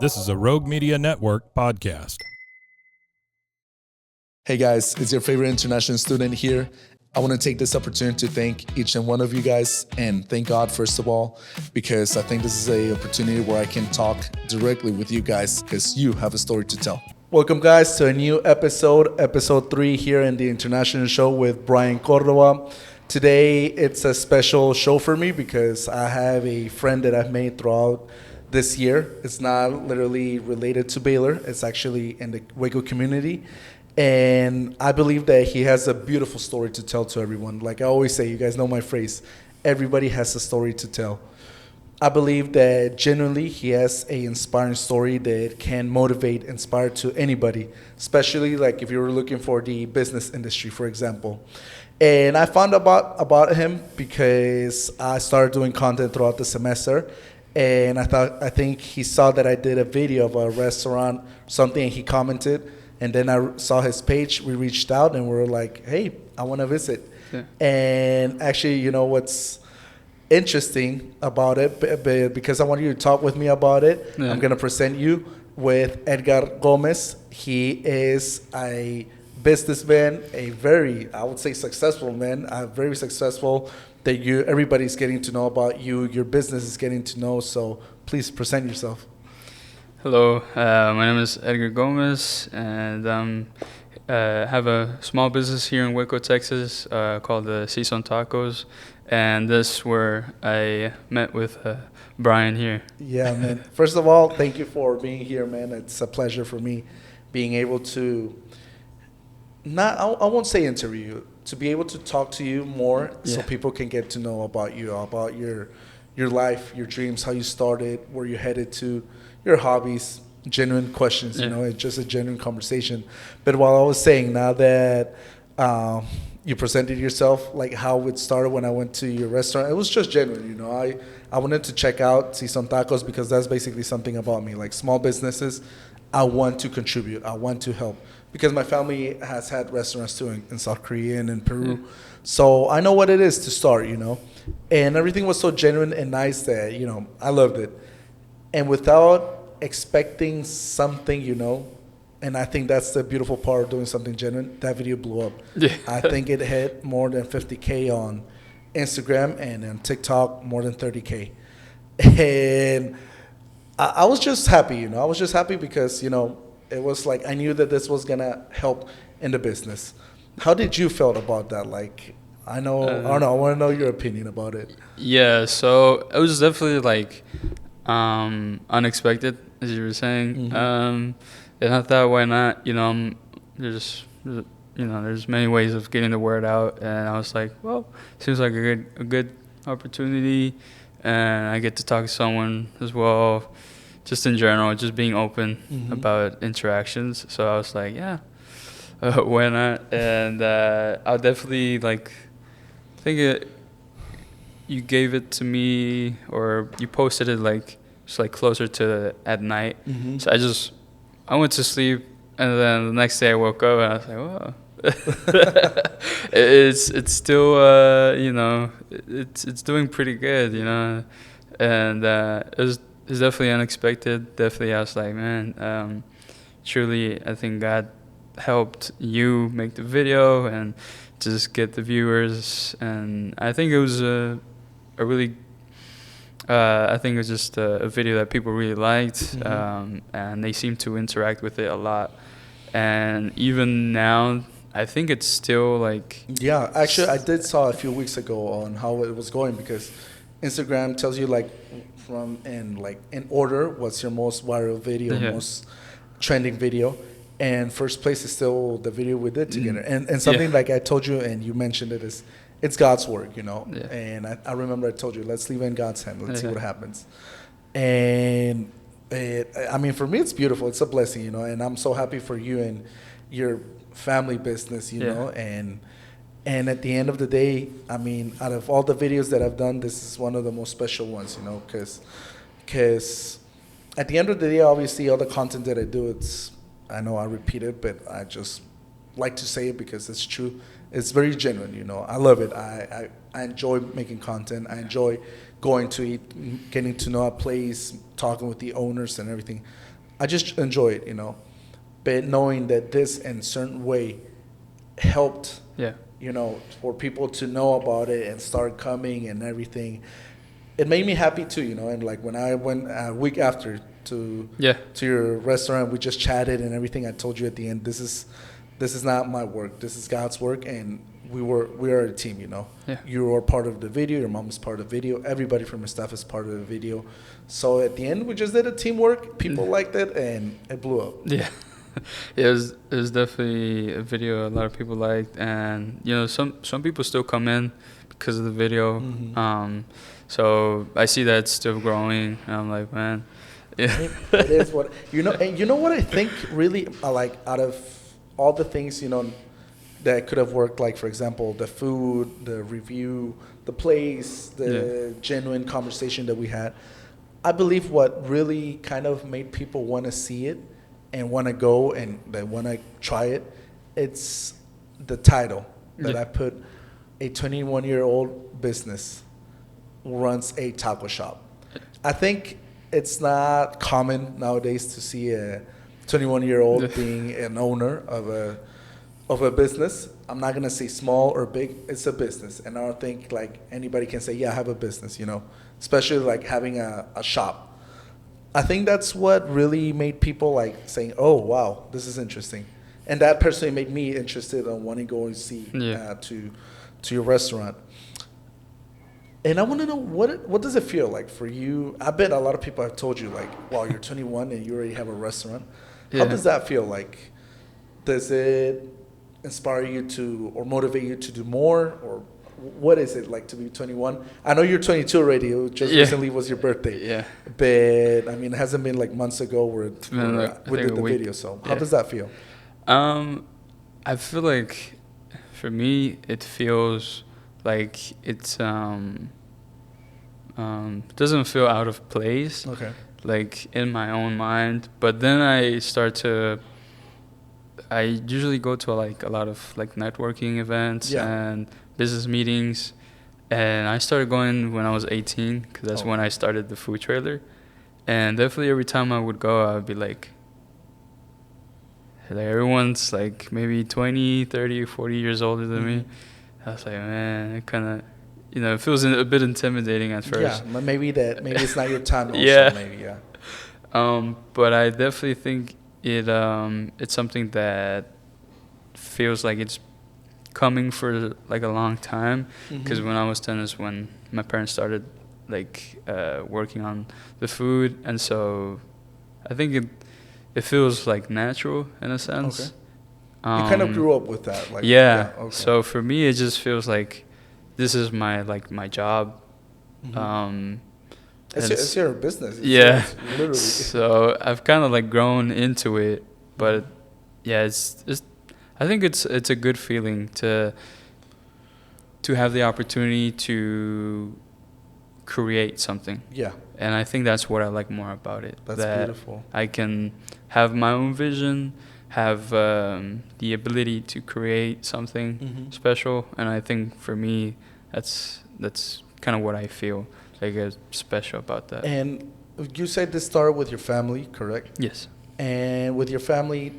This is a Rogue Media Network podcast. Hey guys, it's your favorite international student here. I want to take this opportunity to thank each and one of you guys and thank God first of all, because I think this is an opportunity where I can talk directly with you guys because you have a story to tell. Welcome guys to a new episode 3 here in the International Show with Brian Cordova. Today it's a special show for me because I have a friend that I've made throughout this year. It's not literally related to Baylor. It's actually in the Waco community. And I believe that he has a beautiful story to tell to everyone. Like I always say, you guys know my phrase, everybody has a story to tell. I believe that genuinely he has an inspiring story that can motivate, inspire to anybody, especially like if you were looking for the business industry, for example. And I found about him because I started doing content throughout the semester. And I think he saw that I did a video of a restaurant, something, and he commented. And then I saw his page. We reached out and we were like, hey, I want to visit. Yeah. And actually, you know what's interesting about it, because I want you to talk with me about it, I'm going to present you with Edgar Gomez. He is a businessman, a very, I would say, successful man, very successful that everybody's getting to know about you. Your business is getting to know. So please present yourself. Hello, my name is Edgar Gomez, and I have a small business here in Waco, Texas, called the Season Tacos, and this is where I met with Brian here. Yeah, man. First of all, thank you for being here, man. It's a pleasure for me being able to, I won't say interview, to be able to talk to you more so people can get to know about you, about your life, your dreams, how you started, where you're headed to, your hobbies, genuine questions, you know, it's just a genuine conversation. But while I was saying, now that you presented yourself, like how it started when I went to your restaurant, it was just genuine, you know. I wanted to check out Season Tacos because that's basically something about me. Like small businesses, I want to contribute, I want to help. Because my family has had restaurants too in South Korea and in Peru. So I know what it is to start, you know. And everything was so genuine and nice that, you know, I loved it. And without expecting something, you know, and I think that's the beautiful part of doing something genuine, that video blew up. Yeah. I think it hit more than 50K on Instagram and on TikTok, more than 30K. And I was just happy, you know. I was just happy because, you know, it was like I knew that this was going to help in the business. How did you feel about that? Like, I don't know. I want to know your opinion about it. Yeah, so it was definitely like unexpected, as you were saying. And I thought, why not? You know, there's many ways of getting the word out, and I was like, well, seems like a good opportunity, and I get to talk to someone as well. Just in general, just being open about interactions. So I was like, yeah, why not? And I'll definitely you gave it to me, or you posted it like just like closer to at night. So I went to sleep, and then the next day I woke up and I was like, whoa. it's still you know, it's doing pretty good, you know, and it's definitely unexpected. Definitely, I was like, man, truly, I think God helped you make the video and just get the viewers. And I think it was a really, I think it was just a video that people really liked, and they seemed to interact with it a lot. And even now, I think it's still like... Yeah, actually, I did saw a few weeks ago on how it was going because Instagram tells you like in order what's your most viral video, most trending video, and first place is still the video we did together. And something like I told you and you mentioned it is it's God's work, you know. And I remember I told you, let's leave it in God's hand, let's see what happens. And I mean, for me it's beautiful, it's a blessing, you know, and I'm so happy for you and your family business, you know. And at the end of the day, I mean, out of all the videos that I've done, this is one of the most special ones, you know, because at the end of the day, obviously, all the content that I do, I know I repeat it, but I just like to say it because it's true. It's very genuine, you know. I love it. I enjoy making content. I enjoy going to eat, getting to know a place, talking with the owners and everything. I just enjoy it, you know. But knowing that this in a certain way helped, Yeah. you know, for people to know about it and start coming and everything, it made me happy too, you know. And like when I went a week after to your restaurant, we just chatted and everything. I told you at the end, this is not my work. This is God's work, and we are a team, you know. Yeah. You are part of the video. Your mom is part of the video. Everybody from your staff is part of the video. So at the end, we just did a teamwork. People liked it, and it blew up. Yeah. It was definitely a video a lot of people liked, and you know some people still come in because of the video. So I see that it's still growing, and I'm like, man, yeah. It is what you know. And you know what I think really like out of all the things, you know, that could have worked, like for example the food, the review, the place, the genuine conversation that we had. I believe what really kind of made people want to see it and want to go and they want to try it, it's the title that I put. A 21-year-old business runs a taco shop. I think it's not common nowadays to see a 21-year-old being an owner of a business. I'm not gonna say small or big. It's a business, and I don't think like anybody can say, yeah, I have a business, you know, especially like having a shop. I think that's what really made people like saying, oh wow, this is interesting, and that personally made me interested in wanting to go and see to your restaurant. And I want to know what does it feel like for you? I bet a lot of people have told you like, wow, you're 21 and you already have a restaurant. How does that feel like? Does it inspire you to or motivate you to do more, or what is it like to be 21? I know you're 22 already. It just recently was your birthday. Yeah. But I mean, it hasn't been like months ago where we did the week. video. So how does that feel? I feel like for me it feels like it's doesn't feel out of place. Okay. Like in my own mind, but then I usually go to like a lot of like networking events and business meetings, and I started going when I was 18 because that's when I started the food trailer. And definitely every time I would go, I would be like everyone's like maybe 20, 30, 40 years older than me. I was like, man, it kind of, you know, it feels a bit intimidating at first. Yeah, maybe it's not your time also, maybe, but I definitely think it's something that feels like it's coming for like a long time, because when I was 10 is when my parents started like working on the food, and so I think it feels like natural in a sense. Okay. You kind of grew up with that, like okay. So for me, it just feels like this is my job. It's your business. It's literally. So I've kind of like grown into it, but it's I think it's a good feeling to have the opportunity to create something. Yeah. And I think that's what I like more about it. That's beautiful. I can have my own vision, have the ability to create something special, and I think for me that's kind of what I feel like is special about that. And you said this started with your family, correct? Yes. And with your family,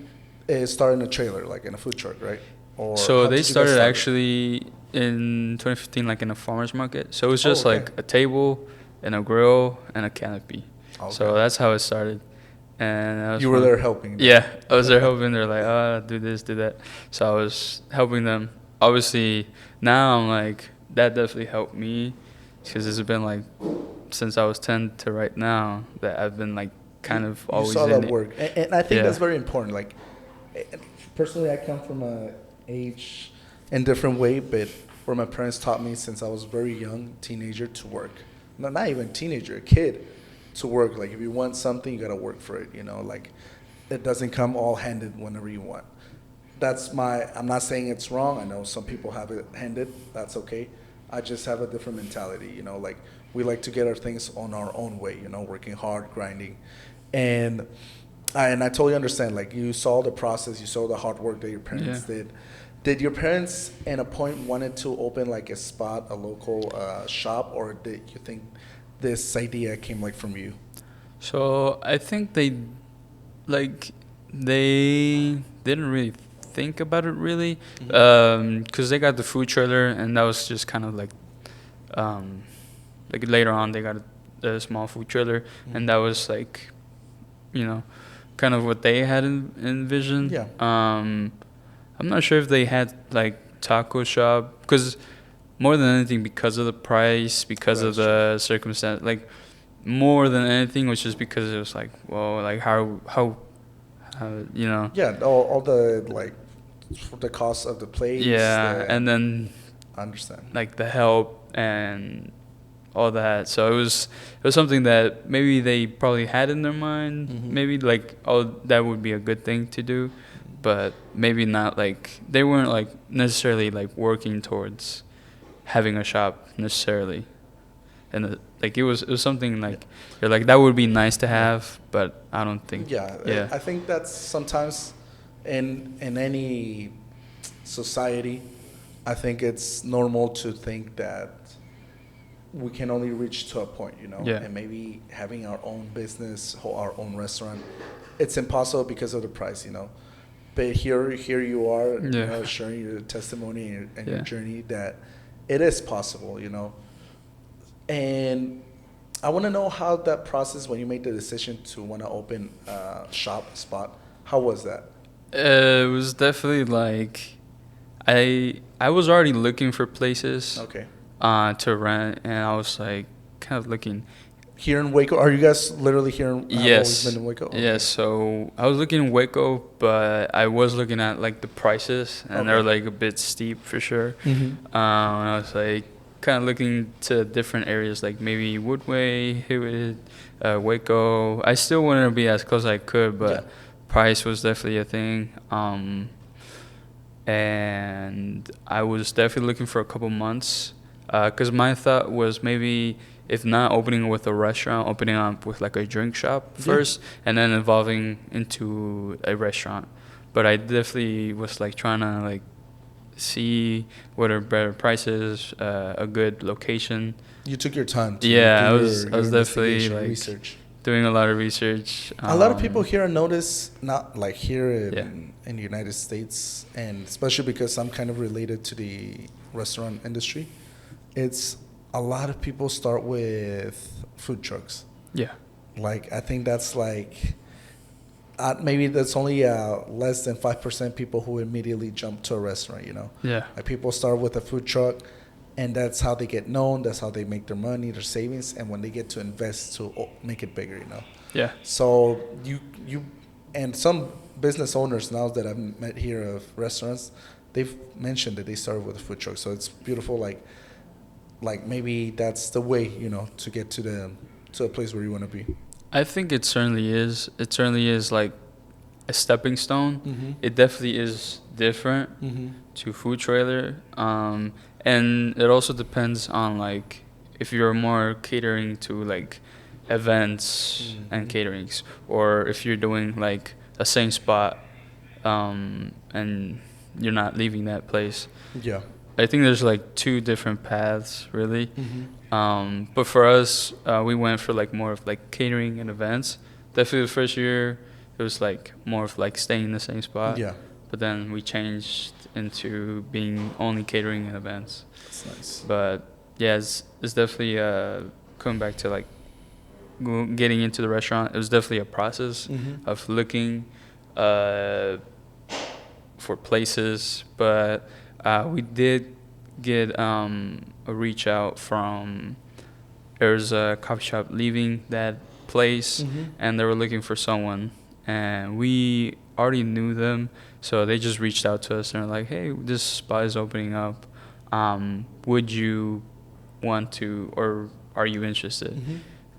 it started in a trailer, like in a food truck, right? Or so they started actually in 2015, like in a farmer's market. So it was just like a table and a grill and a canopy. Okay. So that's how it started. And you were there helping them. Yeah, I was there helping. They're like, do this, do that. So I was helping them. Obviously, now I'm like, that definitely helped me, because it's been like since I was 10 to right now that I've been like kind of always saw in that it. work. And I think that's very important. Like, personally, I come from a age in different way, but where my parents taught me since I was very young, teenager, to work. Not even teenager, a kid, to work. Like, if you want something, you gotta work for it. You know, like, it doesn't come all handed whenever you want. I'm not saying it's wrong. I know some people have it handed. That's okay. I just have a different mentality. You know, like, we like to get our things on our own way. You know, working hard, grinding, and I totally understand. Like, you saw the process, you saw the hard work that your parents did. Did your parents, at a point, wanted to open like a spot, a local shop, or did you think this idea came like from you? So I think they didn't really think about it really, because they got the food trailer, and that was just kind of like later on they got a small food trailer, and that was like, kind of what they had envisioned. Yeah. I'm not sure if they had like taco shop, because more than anything, because of the price, because of the circumstance, like more than anything was just because it was like, well, like how Yeah, all the like the cost of the place. Yeah, and then I understand. like the help and all that. So it was something that maybe they probably had in their mind. Maybe like, oh, that would be a good thing to do, but maybe not. Like they weren't like necessarily like working towards having a shop necessarily, and like it was something like you're like, that would be nice to have, but I don't think. Yeah. I think that's sometimes in any society, I think it's normal to think that we can only reach to a point, and maybe having our own business, our own restaurant, it's impossible because of the price, But here you are, sharing your testimony and your journey that it is possible, And I want to know how that process, when you made the decision to want to open a spot, how was that? It was definitely like, I was already looking for places. Okay. To rent, and I was like kind of looking. Here in Waco? Are you guys literally here? Yes. Always been in Waco? Okay. Yes. So I was looking in Waco, but I was looking at like the prices, and they're like a bit steep for sure. And I was like kind of looking to different areas, like maybe Woodway, Hewitt, Waco. I still wanted to be as close as I could, but price was definitely a thing. And I was definitely looking for a couple months. Because my thought was maybe, if not opening with a restaurant, opening up with like a drink shop first, and then evolving into a restaurant. But I definitely was like trying to like see what are better prices, a good location. You took your time to I was definitely like research. Doing a lot of research. A lot of people here notice, not like here in the United States, and especially because I'm kind of related to the restaurant industry, it's a lot of people start with food trucks. Yeah. Like, I think that's like, maybe that's only less than 5% people who immediately jump to a restaurant, Yeah. Like, people start with a food truck, and that's how they get known. That's how they make their money, their savings, and when they get to invest to make it bigger, Yeah. So you and some business owners now that I've met here of restaurants, they've mentioned that they started with a food truck. So it's beautiful, like maybe that's the way, to get to a place where you want to be. I think it certainly is. It certainly is like a stepping stone. It definitely is different to food trailer. And it also depends on like if you're more catering to like events and caterings, or if you're doing like a same spot and you're not leaving that place. Yeah. I think there's like two different paths really. But for us, we went for like more of like catering and events. Definitely the first year it was like more of like staying in the same spot. Yeah. But then we changed into being only catering and events. That's nice. But yeah, it's definitely coming back to like getting into the restaurant. It was definitely a process of looking for places, but we did get a reach out from, there's a coffee shop leaving that place, and they were looking for someone, and we already knew them, so they just reached out to us and were like, hey, this spot is opening up, would you want to, or are you interested?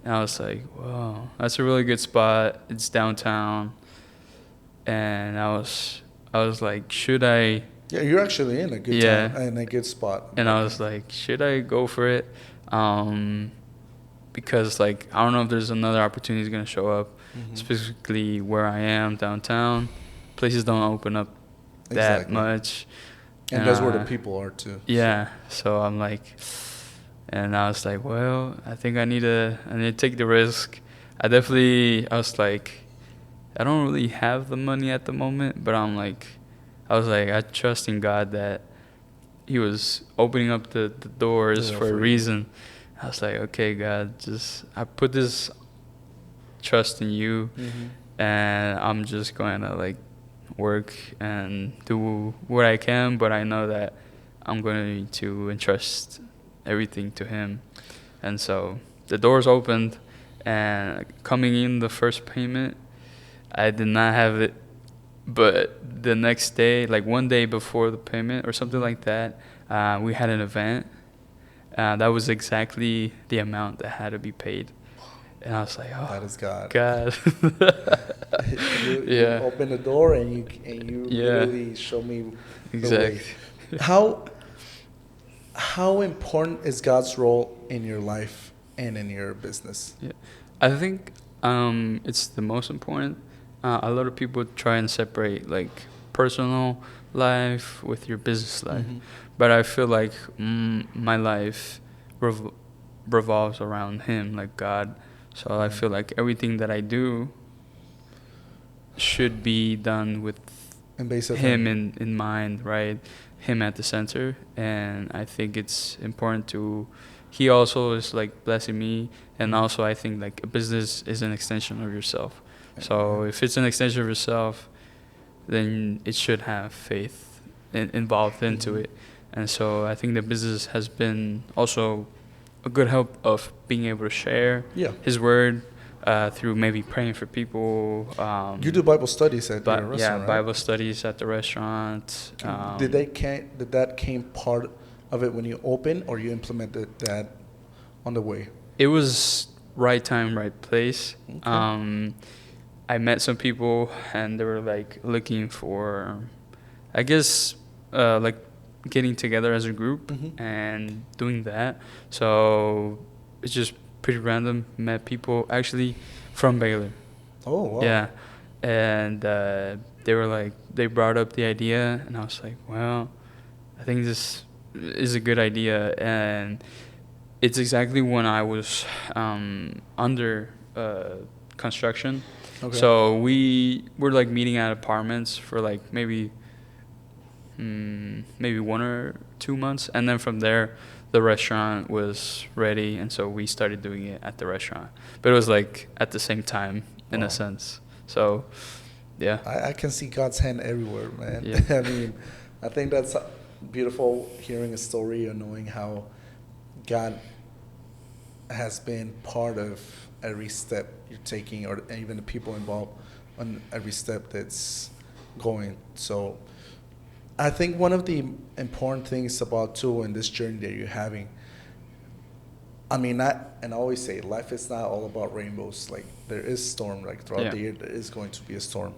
And I was like, wow, that's a really good spot, it's downtown. And I was like, should I? Yeah, you're actually in a good town and a good spot. And I was like, should I go for it? Because like, I don't know if there's another opportunity going to show up, specifically where I am downtown. Places don't open up that much. And that's where the people are too. Yeah. So I'm like, And I was like, well, I think I need to take the risk. I was like, I don't really have the money at the moment, but I trust in God that He was opening up the doors for a reason. I was like, okay, God, I put this trust in you, and I'm just going to like work and do what I can, but I know that I'm going to entrust everything to Him. And so the doors opened, and coming in the first payment, I did not have it, but the next day, like one day before the payment or something like that, we had an event. That was exactly the amount that had to be paid. And I was like, oh, that is God. You open the door and you literally show me exactly the way. How important is God's role in your life and in your business? Yeah, I think it's the most important. A lot of people try and separate like personal life with your business life, but I feel like my life revolves around Him, like God. So I feel like everything that I do should be done with Him in mind, right? Him at the center. And I think it's important He also is like blessing me, and also I think like a business is an extension of yourself. So if it's an extension of yourself, then it should have faith involved into it. And so I think the business has been also a good help of being able to share His word through maybe praying for people. You do Bible studies at your restaurant, yeah, right? Bible studies at the restaurant. Did that came part of it when you opened, or you implemented that on the way? It was right time, right place. Okay. I met some people, and they were like looking for, I guess, like getting together as a group and doing that. So it's just pretty random. Met people actually from Baylor. Oh, wow. Yeah, and they brought up the idea, and I was like, well, I think this is a good idea, and it's exactly when I was under construction. Okay. So we were like meeting at apartments for like maybe 1 or 2 months, and then from there the restaurant was ready, and so we started doing it at the restaurant. But it was like at the same time in a sense. So yeah, I can see God's hand everywhere, man. Yeah. I mean, I think that's beautiful, hearing a story and knowing how God has been part of every step you're taking, or even the people involved on every step that's going. So I think one of the important things about too in this journey that you're having, I mean, I always say life is not all about rainbows. Like there is storm, like throughout the year there is going to be a storm.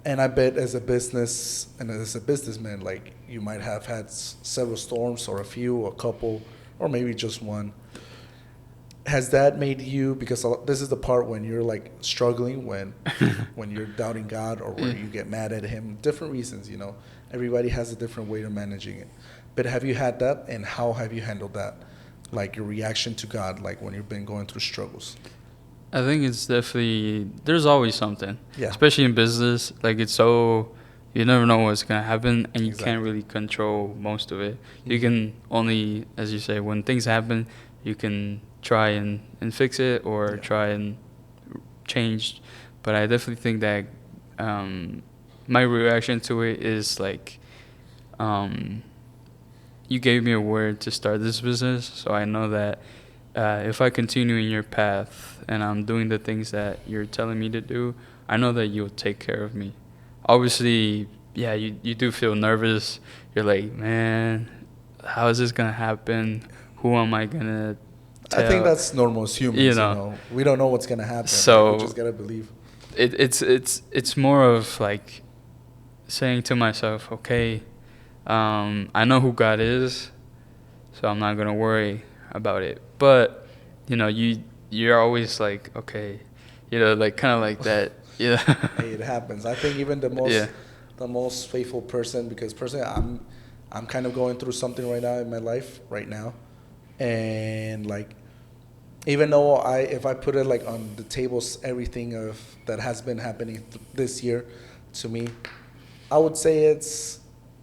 And I bet as a business and as a businessman, like you might have had several storms, or a couple, or maybe just one. Has that made you, because this is the part when you're like struggling, when you're doubting God, or when you get mad at Him, different reasons, everybody has a different way of managing it. But have you had that, and how have you handled that? Like your reaction to God, like when you've been going through struggles? I think it's definitely, there's always something. Yeah. Especially in business, like you never know what's going to happen, and you can't really control most of it. You can only, as you say, when things happen, you can try and fix it, or try and change. But I definitely think that my reaction to it is like, you gave me a word to start this business, so I know that if I continue in your path and I'm doing the things that you're telling me to do, I know that you'll take care of me. Obviously, yeah, you do feel nervous. You're like, man, how is this gonna happen? Who am I gonna tell? I think that's normal as humans. We don't know what's gonna happen. So we just gotta believe. It's more of like saying to myself, okay, I know who God is, so I'm not gonna worry about it. But you're always like, okay, like kind of like that. Yeah. Hey, it happens. I think even the most faithful person, because personally I'm kind of going through something right now in my life right now, And like, even though if I put it like on the tables, everything of that has been happening this year to me, I would say it's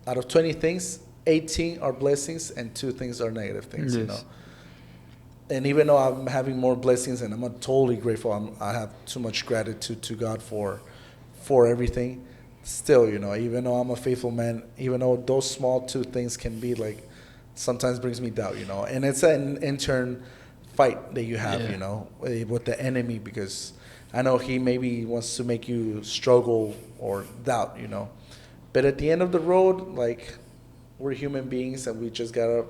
out of 20 things, 18 are blessings and 2 things are negative things, you know. Yes. And even though I'm having more blessings and I'm totally grateful, I have too much gratitude to God for everything. Still, you know, even though I'm a faithful man, even though those small 2 things can be like, sometimes brings me doubt, you know. And it's an intern fight that you have, Yeah. you know, with the enemy, because I know he maybe wants to make you struggle or doubt, you know. But at the end of the road, like, we're human beings and we just gotta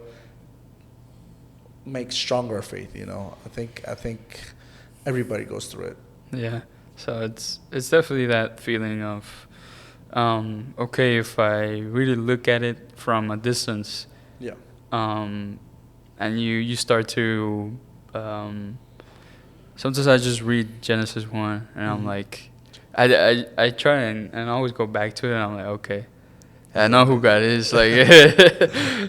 make stronger faith, you know. I think everybody goes through it. Yeah. So it's definitely that feeling of, okay, if I really look at it from a distance, Yeah. and you start to, sometimes I just read Genesis 1 and I'm like, I try and I always go back to it and I'm like, okay, I know who God is. Like,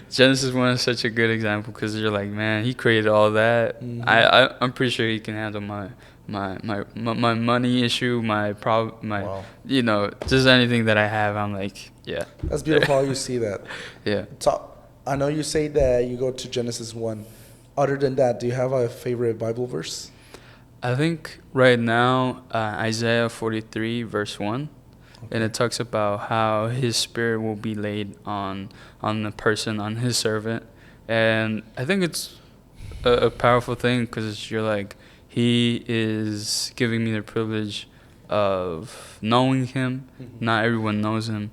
Genesis 1 is such a good example because you're like, man, he created all that. I'm pretty sure he can handle my money issue, my Wow. you know, just anything that I have. I'm like, yeah. That's beautiful how you see that. Yeah. I know you say that you go to Genesis 1. Other than that, do you have a favorite Bible verse? I think right now, Isaiah 43 verse 1. And it talks about how his spirit will be laid on the person, on his servant. And I think it's a powerful thing because you're like, he is giving me the privilege of knowing him. Not everyone knows him.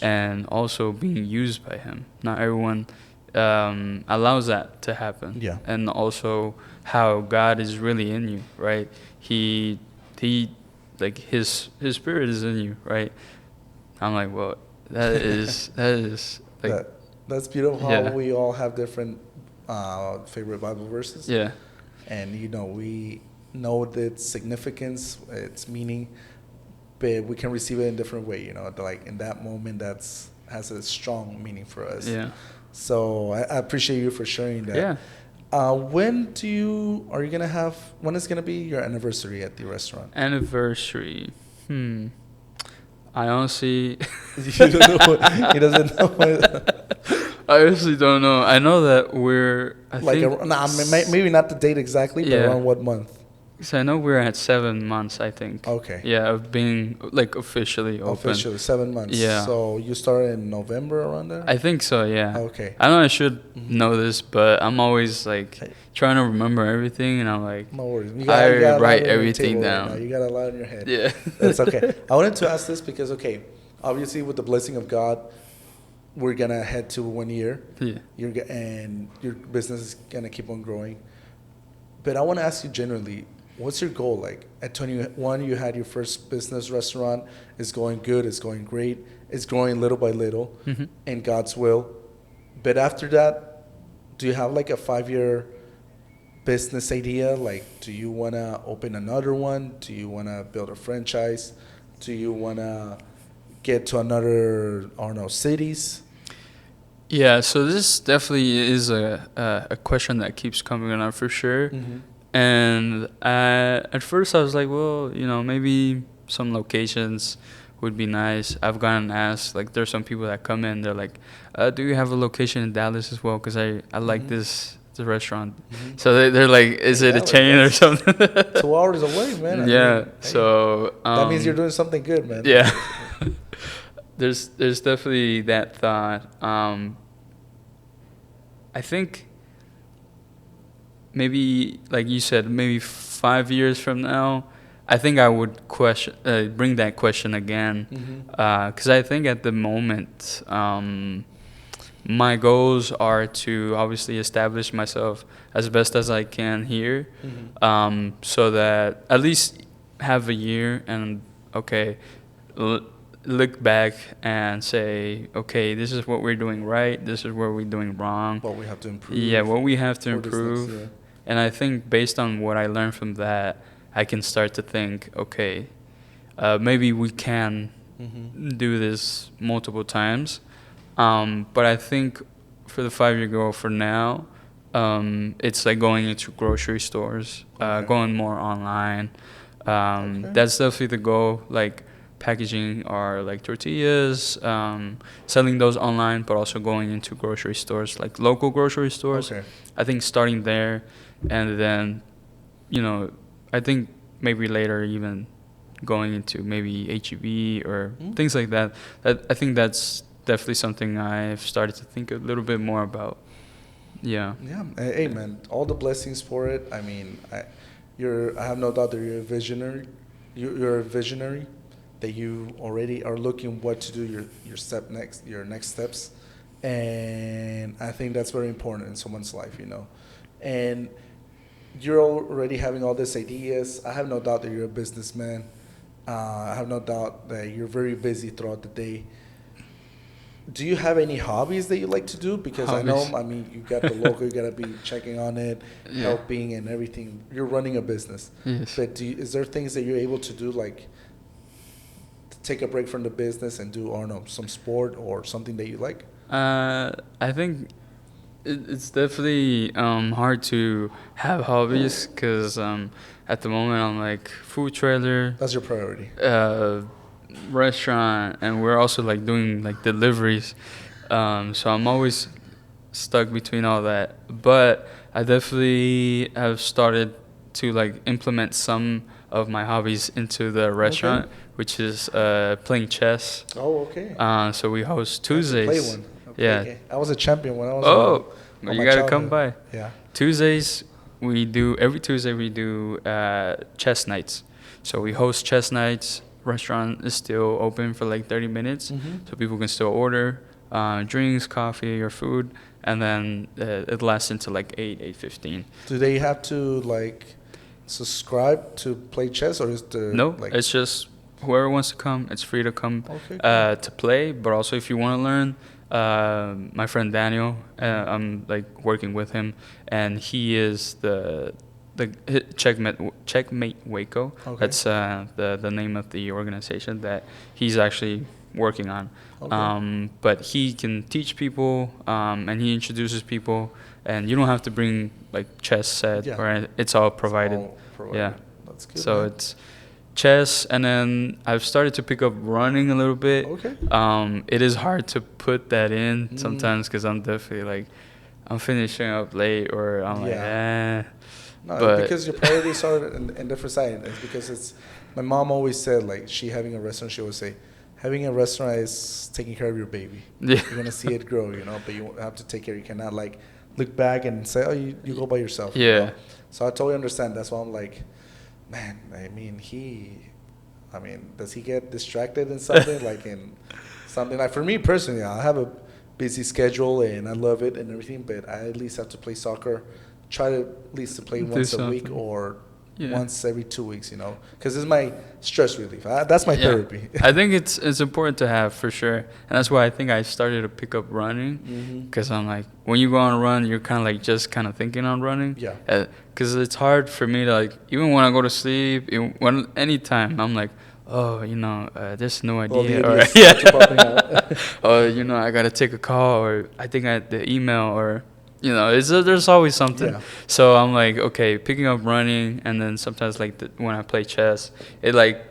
And also being used by him. Not everyone allows that to happen. Yeah. And also how God is really in you, right? He like his spirit is in you, right? I'm like, well, that is like that's beautiful how Yeah. we all have different favorite Bible verses. yeah, And you know, we know its significance, its meaning, but we can receive it in a different way, you know, like in that moment has a strong meaning for us. yeah, So I appreciate you for sharing that. yeah. When is gonna be your anniversary at the restaurant? Anniversary. I honestly, You don't know. He doesn't know. I honestly don't know. I know that we're. Maybe not the date exactly, but Yeah. around what month? So I know we're at 7 months. I think. Okay. Yeah, of being like officially open. Officially 7 months. Yeah. So you started in November around there? I think so. Yeah. Okay. I know I should know this, but I'm always like Hey. trying to remember everything, and I'm like, No worries. You I a lot write on your everything table right down. now. You got a lot in your head. yeah. That's okay. I wanted to ask this because, okay, obviously with the blessing of God, we're going to head to 1 year. Yeah. And your business is going to keep on growing. But I want to ask you generally, what's your goal? Like at 21, you had your first business restaurant. It's going good. It's going great. It's growing little by little in God's will. But after that, do you have like a 5-year business idea? Like, do you want to open another one? Do you want to build a franchise? Do you want to get to another, I don't know, cities? Yeah. So this definitely is a question that keeps coming up for sure. And at first I was like, well, you know, maybe some locations would be nice. I've gotten asked, like, there's some people that come in, they're like, do you have a location in Dallas as well? Because I like this restaurant. So they're like, is it a Dallas, chain or that's something? 2 hours away, man. I Yeah. mean, hey, So that means you're doing something good, man. yeah. There's definitely that thought. I think maybe, like you said, maybe 5 years from now, I think I would bring that question again, because I think at the moment, my goals are to obviously establish myself as best as I can here, so that at least have a year and okay, look back and say, okay, this is what we're doing right, this is what we're doing wrong. What we have to improve. Yeah, what we have to for this next improve. year. And I think based on what I learned from that, I can start to think, okay, maybe we can do this multiple times. But I think for the 5-year goal for now, it's like going into grocery stores, going more online. That's definitely the goal, like packaging our like tortillas, selling those online, but also going into grocery stores, like local grocery stores. I think starting there, and then, I think maybe later even going into maybe HEB or things like that. I think that's definitely something I've started to think a little bit more about. Yeah. Yeah. Hey, man, all the blessings for it. I mean, I have no doubt that you're a visionary. You're a visionary, that you already are looking what to do your next steps, and I think that's very important in someone's life, And you're already having all these ideas. I have no doubt that you're a businessman. I have no doubt that you're very busy throughout the day. Do you have any hobbies that you like to do? Because hobbies. I mean, you got the logo, you got to be checking on it, helping and everything. You're running a business. Yes. But is there things that you're able to do, like to take a break from the business and do, I don't know, some sport or something that you like? I think it's definitely hard to have hobbies because at the moment I'm like food trailer. That's your priority. Restaurant, and we're also like doing like deliveries, so I'm always stuck between all that. But I definitely have started to like implement some of my hobbies into the restaurant, which is playing chess. Oh, okay. So we host Tuesdays. Play one. Okay, Yeah. okay. I was a champion when I was. You gotta come by. Yeah. Tuesdays every Tuesday we do chess nights. So we host chess nights. Restaurant is still open for like 30 minutes, so people can still order drinks, coffee, or food, and then it lasts until like 8:15. Do they have to like subscribe to play chess, or is there no? It's just whoever wants to come. It's free to come to play, but also if you want to learn. My friend Daniel, I'm like working with him, and he is the Checkmate Waco. That's the name of the organization that he's actually working on. But he can teach people, and he introduces people, and you don't have to bring like chess set or it's all provided. Yeah, that's good. So it's chess, and then I've started to pick up running a little bit. It is hard to put that in sometimes because I'm definitely like I'm finishing up late, or I'm like No, because your priorities are in different side. It's because my mom always said, like, she having a restaurant, she would say, having a restaurant is taking care of your baby. Yeah. You're going to see it grow, but you have to take care. You cannot, like, look back and say, oh, you go by yourself. Yeah. So I totally understand. That's why I'm like, man, does he get distracted in something? Like for me personally, I have a busy schedule and I love it and everything, but I at least have to play soccer. Try to at least to play once a week or once every 2 weeks, because it's my stress relief. That's my therapy. I think it's important to have for sure, and that's why I think I started to pick up running, because I'm like, when you go on a run, you're kind of like just kind of thinking on running. Yeah. Because it's hard for me to like, even when I go to sleep, anytime I'm like, oh, there's no idea. Or, or I gotta take a call, or I think I had the email, or. There's always something. Yeah. So I'm like, okay, picking up running, and then sometimes like when I play chess, it like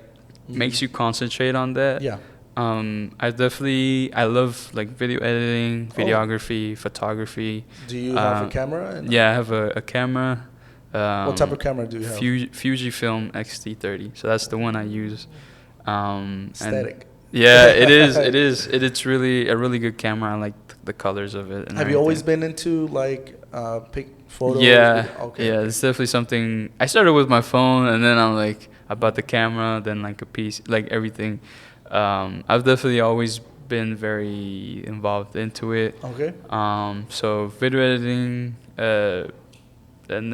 makes you concentrate on that. Yeah. I love like video editing, videography, photography. Do you have a camera? Yeah, I have a camera. What type of camera do you have? Fujifilm X-T30. So that's the one I use. Aesthetic. Yeah, it is. It's really a really good camera. I like the colors of it. Have you always been into like pic photos? Yeah. It's definitely something. I started with my phone, and then I'm like, I bought the camera, then like a piece, like everything. I've definitely always been very involved into it. Okay. So video editing, and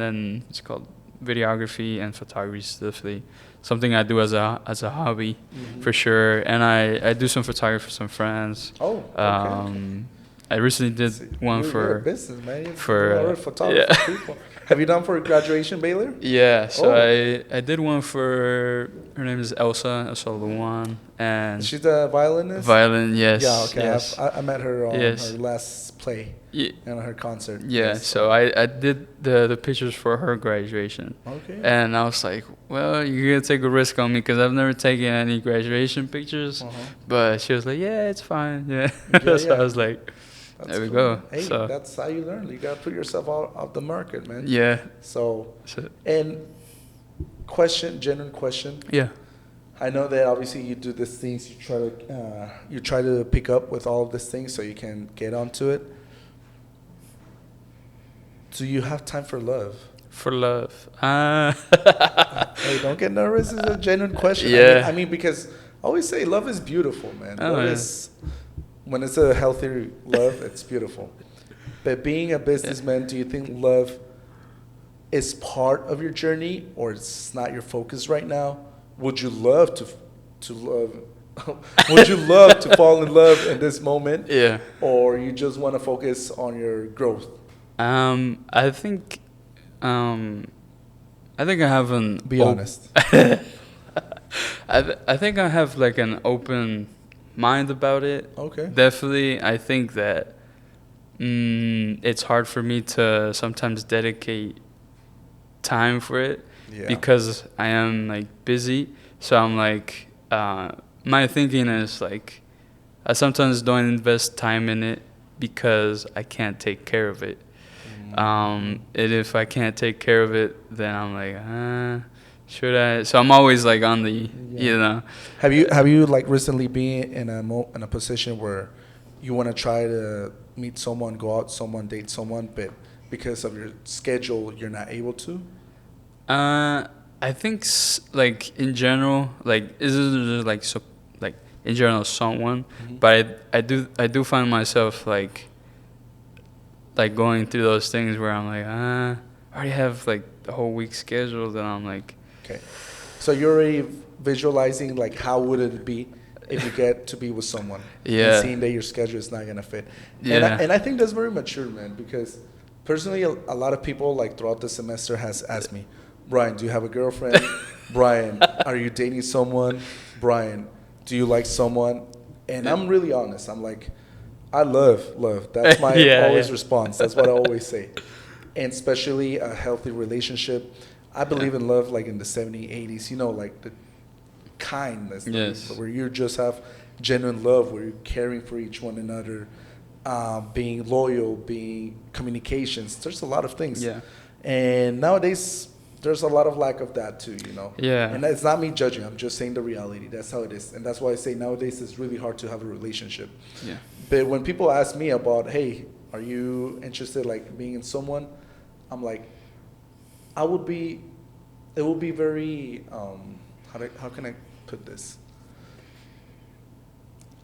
then it's called videography and photography is definitely something I do as a hobby, for sure. And I do some photography for some friends. Oh, okay. I recently did one for a business, man. For photography people. Have you done for graduation, Baylor? Yeah, so Oh. I did one for, her name is Elsa Luan, and She's the violinist? violin, Yeah, yes, okay. yes, I met her on her yes. last play Ye- and her concert. Yeah, Yes. so I did the pictures for her graduation. Okay. And I was like, well, you're going to take a risk on me because I've never taken any graduation pictures. Uh-huh. But she was like, yeah, it's fine. Yeah. Yeah, So I yeah. was like, That's there we cool, go. man. Hey, So, that's how you learn. You gotta put yourself out the market, man. yeah. So, So, and genuine question. yeah. I know that obviously you do these things. You try to pick up with all of these things so you can get onto it. Do you have time for love? For love. Hey, don't get nervous. It's a genuine question. Yeah. I mean, because I always say love is beautiful, man. Oh, Love yeah. is, when it's a healthy love, it's beautiful. But being a businessman, do you think love is part of your journey, or it's not your focus right now? Would you love to love? Would you love to fall in love in this moment, Yeah. or you just want to focus on your growth? I think, I think I have an. Be honest. I think I have like an open mind about it. Okay. Definitely, I think that it's hard for me to sometimes dedicate time for it Yeah. because I am like busy. So I'm like, my thinking is like, I sometimes don't invest time in it because I can't take care of it. And if I can't take care of it, then I'm like, should I? So I'm always like on the, you know. Have you like recently been in a position where you want to try to meet someone, go out, someone, date someone, but because of your schedule, you're not able to? I think like in general, like is like so like in general someone, but I do find myself like going through those things where I'm like, I already have like the whole week scheduled, and I'm like, Okay. So you're already visualizing like how would it be if you get to be with someone, Yeah. and seeing that your schedule is not gonna fit. Yeah. And I think that's very mature, man, because personally, a lot of people like throughout the semester has asked me, Brian, do you have a girlfriend? Brian, are you dating someone? Brian, do you like someone? And I'm really honest. I'm like, I love. That's my Yeah, always yeah. response. That's what I always say. And especially a healthy relationship. I believe in love like in the 70s, 80s, you know, like the kindness. Yes. Where you just have genuine love, where you're caring for each one another, being loyal, being communications. There's a lot of things. Yeah. And nowadays, there's a lot of lack of that too, you know. Yeah. And it's not me judging. I'm just saying the reality. That's how it is. And that's why I say nowadays it's really hard to have a relationship. Yeah. But when people ask me about, hey, are you interested like being in someone? I'm like, it would be very, how can I put this?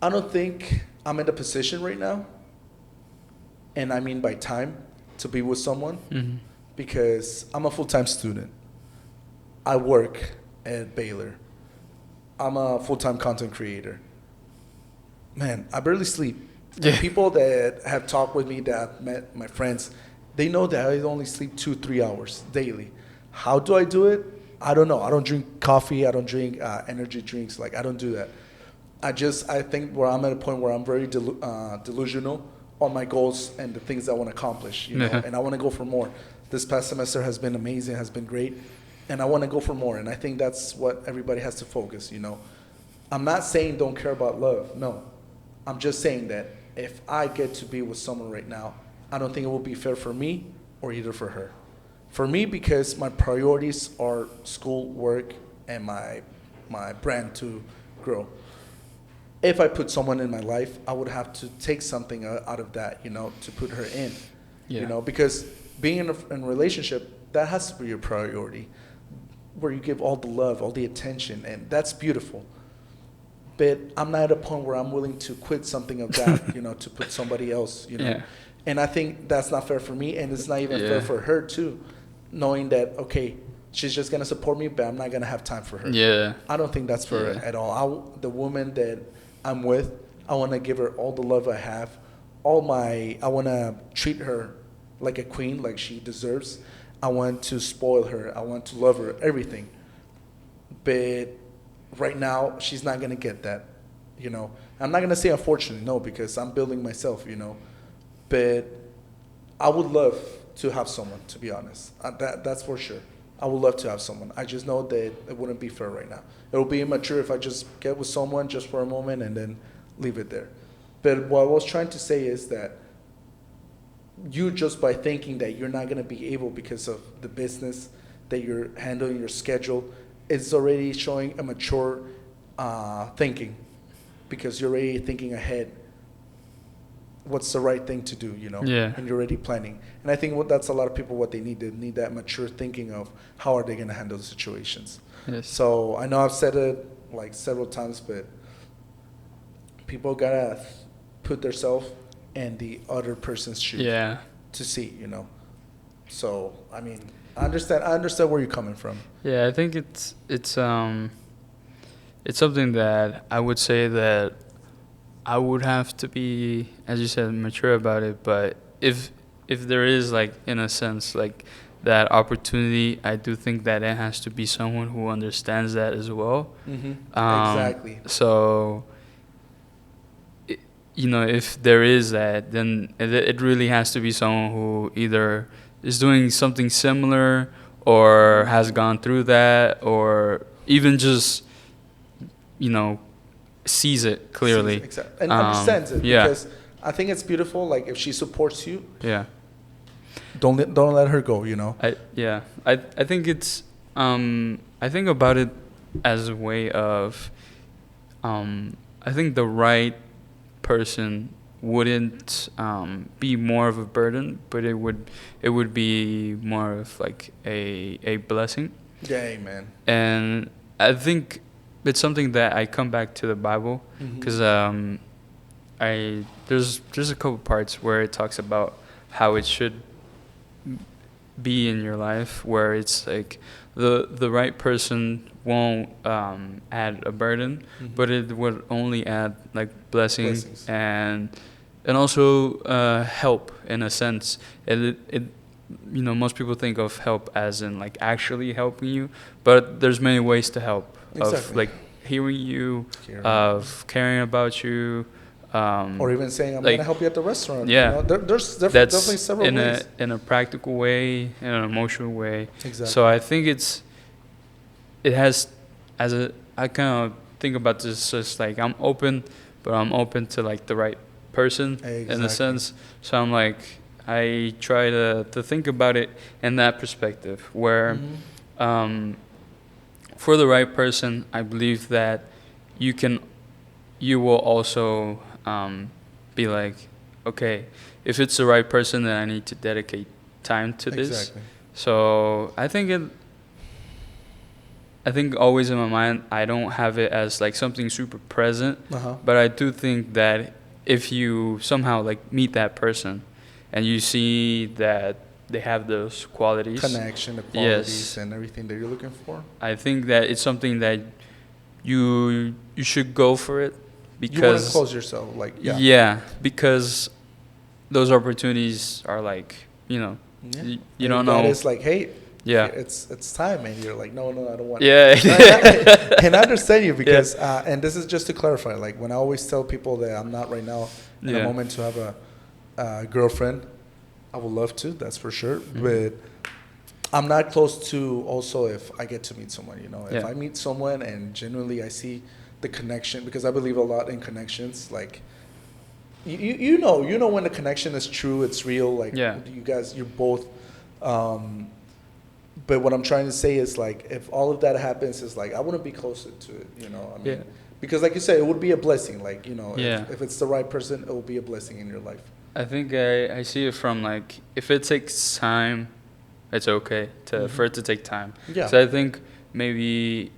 I don't think I'm in the position right now, and I mean by time, to be with someone, because I'm a full-time student. I work at Baylor. I'm a full-time content creator. Man, I barely sleep. Yeah. People that have talked with me, that I've met, my friends, they know that I only sleep 2-3 hours daily. How do I do it? I don't know. I don't drink coffee. I don't drink energy drinks. Like, I don't do that. I think where I'm at a point where I'm very delusional on my goals and the things I want to accomplish, you know, and I want to go for more. This past semester has been amazing, has been great, and I want to go for more. And I think that's what everybody has to focus, you know. I'm not saying don't care about love. No. I'm just saying that if I get to be with someone right now, I don't think it will be fair for me or either for her. For me, because my priorities are school, work, and my brand to grow. If I put someone in my life, I would have to take something out of that, you know, to put her in. Yeah. You know, because being in a relationship, that has to be your priority, where you give all the love, all the attention, and that's beautiful. But I'm not at a point where I'm willing to quit something of that, you know, to put somebody else, you know. Yeah. And I think that's not fair for me, and it's not even fair for her too, knowing that, okay, she's just gonna support me, but I'm not gonna have time for her. Yeah. I don't think that's fair at all. The woman that I'm with, I want to give her all the love I have, I want to treat her like a queen, like she deserves. I want to spoil her. I want to love her, everything. But right now, she's not gonna get that. You know, I'm not gonna say unfortunately, no, because I'm building myself. You know, but I would love to have someone. To be honest, that's for sure. I would love to have someone. I just know that it wouldn't be fair right now. It would be immature if I just get with someone just for a moment and then leave it there. But what I was trying to say is that you, just by thinking that you're not going to be able because of the business that you're handling, your schedule, it's already showing a mature thinking, because you're already thinking ahead. What's the right thing to do, you know? Yeah. And you're already planning. And I think that's a lot of people what they need. They need that mature thinking of how are they going to handle the situations. Yes. So I know I've said it like several times, but people got to put themselves in the other person's shoes to see, you know? So, I mean, I understand where you're coming from. Yeah, I think it's something that I would say that I would have to be, as you said, mature about it. But if there is, like, in a sense, like, that opportunity, I do think that it has to be someone who understands that as well. Mm-hmm. Exactly. So, you know, if there is that, then it really has to be someone who either is doing something similar or has gone through that, or even just, you know, sees it clearly. Exactly. And understands it. Yeah. Because I think it's beautiful, like, if she supports you, Yeah. don't let her go, you know? I think it's I think about it as a way of I think the right person wouldn't be more of a burden, but it would be more of like a blessing. Yeah, amen. And I think it's something that I come back to the Bible, because there's a couple parts where it talks about how it should be in your life, where it's like the right person won't add a burden, but it would only add like blessings. and also help, in a sense. It you know, most people think of help as in like actually helping you, but there's many ways to help. Of like hearing you, of caring about you, or even saying, I'm like, gonna help you at the restaurant. Yeah, you know? There's definitely several ways. In a practical way, in an emotional way. Exactly. So I think it has, I kind of think about this as like, I'm open, but I'm open to like the right person. Exactly. In a sense. So I'm like, I try to think about it in that perspective, where for the right person, I believe that you will also be like, okay, if it's the right person, then I need to dedicate time to this. Exactly. So I think always in my mind, I don't have it as like something super present, but I do think that if you somehow like meet that person and you see that they have those qualities, connection, the qualities, and everything that you're looking for, I think that it's something that you should go for it, because you wouldn't close yourself, like, because those opportunities are like, you know, you don't know. It's like, hey, yeah, it's time, and you're like, no, I don't want it. And I understand you, because and this is just to clarify, like, when I always tell people that I'm not right now in a moment to have a girlfriend, I would love to, that's for sure, but I'm not close to also if I get to meet someone, you know. If I meet someone and genuinely I see the connection, because I believe a lot in connections, like, you know when the connection is true, it's real, like, you guys, you're both, but what I'm trying to say is, like, if all of that happens, is like, I wouldn't be closer to it, you know. I mean, because like you said, it would be a blessing, like, you know, if it's the right person, it will be a blessing in your life. I think I see it from, like, if it takes time, it's okay for it to take time. Yeah. So I think maybe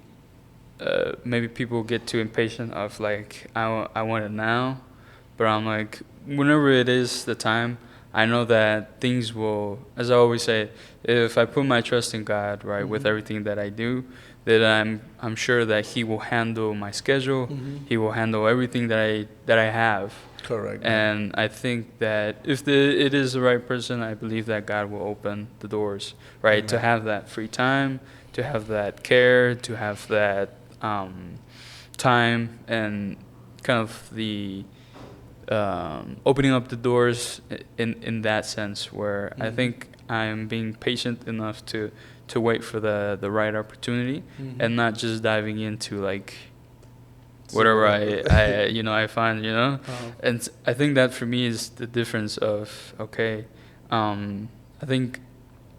people get too impatient of like, I want it now, but I'm like, whenever it is the time, I know that things will, as I always say, if I put my trust in God, right, with everything that I do, that I'm sure that He will handle my schedule. He will handle everything that I have. Correct. And I think that if it is the right person, I believe that God will open the doors, right? Amen. To have that free time, to have that care, to have that time, and kind of the opening up the doors in that sense, where I think I'm being patient enough to wait for the right opportunity, and not just diving into like whatever I find, and I think that for me is the difference of, okay, I think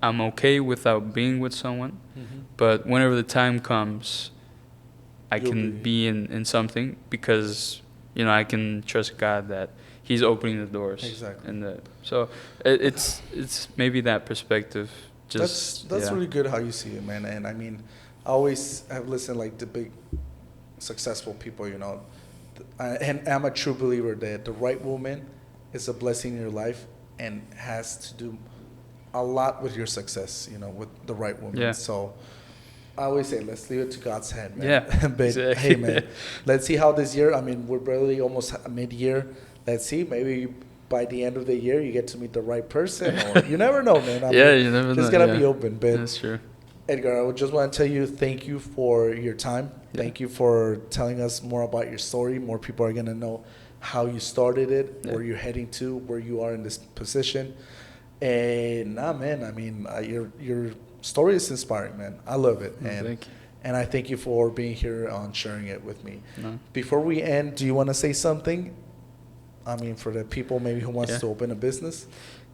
I'm okay without being with someone, but whenever the time comes, I can be in something, because I can trust God that He's opening the doors. Exactly. And so it's maybe that perspective. Just that's really good how you see it, man. And I mean, I always have listened like the big successful people, and I'm a true believer that the right woman is a blessing in your life and has to do a lot with your success, with the right woman. Yeah. So I always say, let's leave it to God's hand, man. Yeah, But exactly. hey, man, let's see how this year, I mean, we're barely almost mid-year. Let's see, maybe by the end of the year you get to meet the right person, or you never know, man. I mean, you never know. just gotta be open. But that's true. Edgar, I would just want to tell you thank you for your time. Yeah. Thank you for telling us more about your story. More people are going to know how you started it, where you're heading to, where you are in this position. And man, I mean, your story is inspiring, man. I love it. Thank you. And I thank you for being here on sharing it with me. No. Before we end, do you want to say something? I mean, for the people maybe who wants to open a business?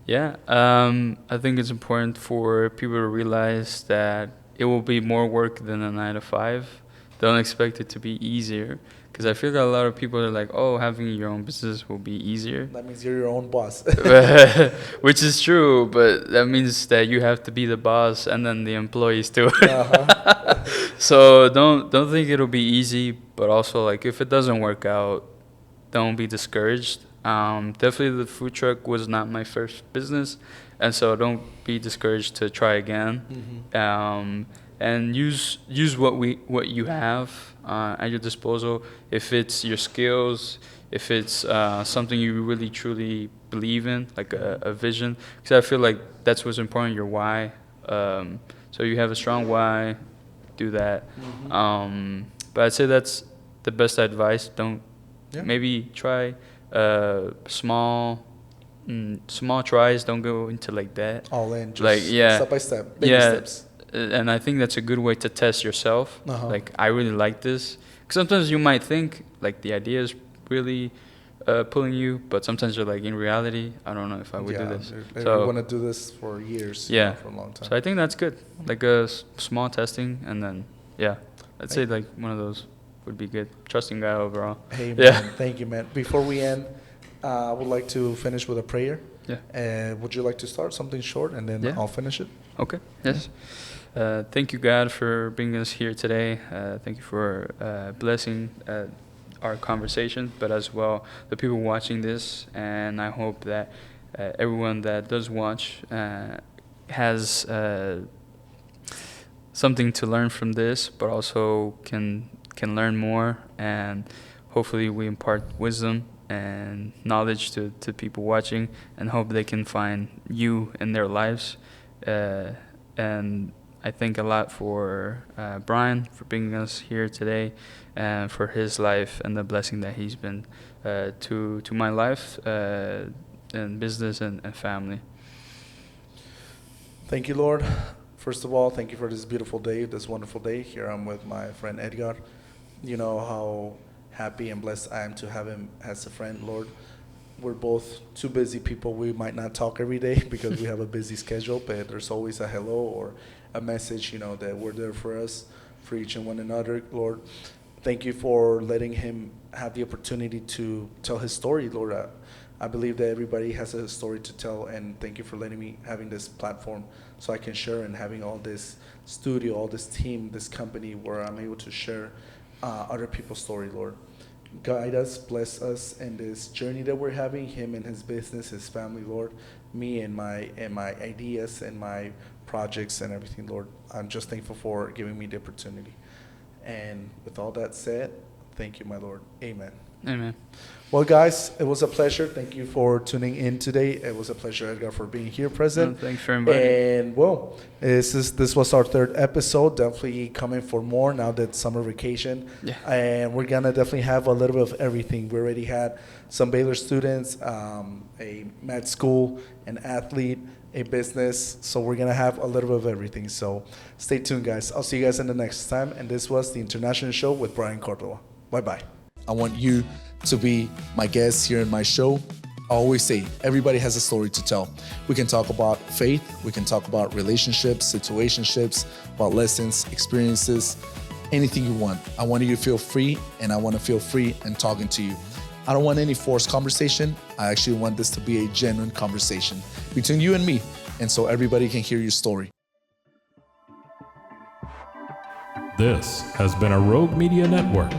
Yeah, I think it's important for people to realize that it will be more work than a 9 to 5. Don't expect it to be easier, because I feel like a lot of people are like, oh, having your own business will be easier. That means you're your own boss. Which is true, but that means that you have to be the boss and then the employees too. So don't think it'll be easy, but also like if it doesn't work out, don't be discouraged. Definitely the food truck was not my first business, and so don't be discouraged to try again. And use what you have at your disposal. If it's your skills, if it's something you really truly believe in, like a vision, because I feel like that's what's important, your why. So you have a strong why, do that. But I'd say that's the best advice. Don't maybe try small tries. Don't go into like that. All in, just like step by step, baby steps. And I think that's a good way to test yourself. Like, I really like this. 'Cause sometimes you might think like the idea is really pulling you, but sometimes you're like, in reality, I don't know if I would do this. So you want to do this for years, for a long time. So I think that's good. Like a small testing, and then I'd say like one of those would be good. Trusting God overall. Hey, man, thank you, man. Before we end, I would like to finish with a prayer. Would you like to start something short, and then I'll finish it? Okay. Yes. Thank you, God, for bringing us here today. Thank you for blessing our conversation, but as well the people watching this. And I hope that everyone that does watch has something to learn from this, but also can learn more, and hopefully we impart wisdom and knowledge to people watching, and hope they can find you in their lives. And I thank a lot for Brian for bringing us here today, and for his life and the blessing that he's been to my life and business and family. Thank you, Lord. First of all, thank you for this beautiful day, this wonderful day. Here I'm with my friend Edgar. You know how happy and blessed I am to have him as a friend, Lord. We're both two busy people. We might not talk every day because we have a busy schedule, but there's always a hello or a message, that we're there for us, for each and one another, Lord. Thank you for letting him have the opportunity to tell his story, Lord. I believe that everybody has a story to tell, and thank you for letting me having this platform so I can share, and having all this studio, all this team, this company where I'm able to share other people's story, Lord. Guide us, bless us in this journey that we're having, him and his business, his family, Lord, me and my ideas and my projects and everything, Lord. I'm just thankful for giving me the opportunity. And with all that said, thank you, my Lord. Amen. Amen. Well, guys, it was a pleasure. Thank you for tuning in today. It was a pleasure, Edgar, for being here present. Thanks for inviting. And well, this was our third episode. Definitely coming for more now that summer vacation. Yeah. And we're gonna definitely have a little bit of everything. We already had some Baylor students, a med school, an athlete, a business. So we're gonna have a little bit of everything. So stay tuned, guys. I'll see you guys in the next time. And this was the International Show with Brian Cordova. Bye-bye. I want you to be my guest here in my show. I always say everybody has a story to tell. We can talk about faith, we can talk about relationships, situationships, about lessons, experiences, anything you want. I want you to feel free, and I want to feel free in talking to you. I don't want any forced conversation. I actually want this to be a genuine conversation between you and me, and so everybody can hear your story. This has been a Rogue Media Network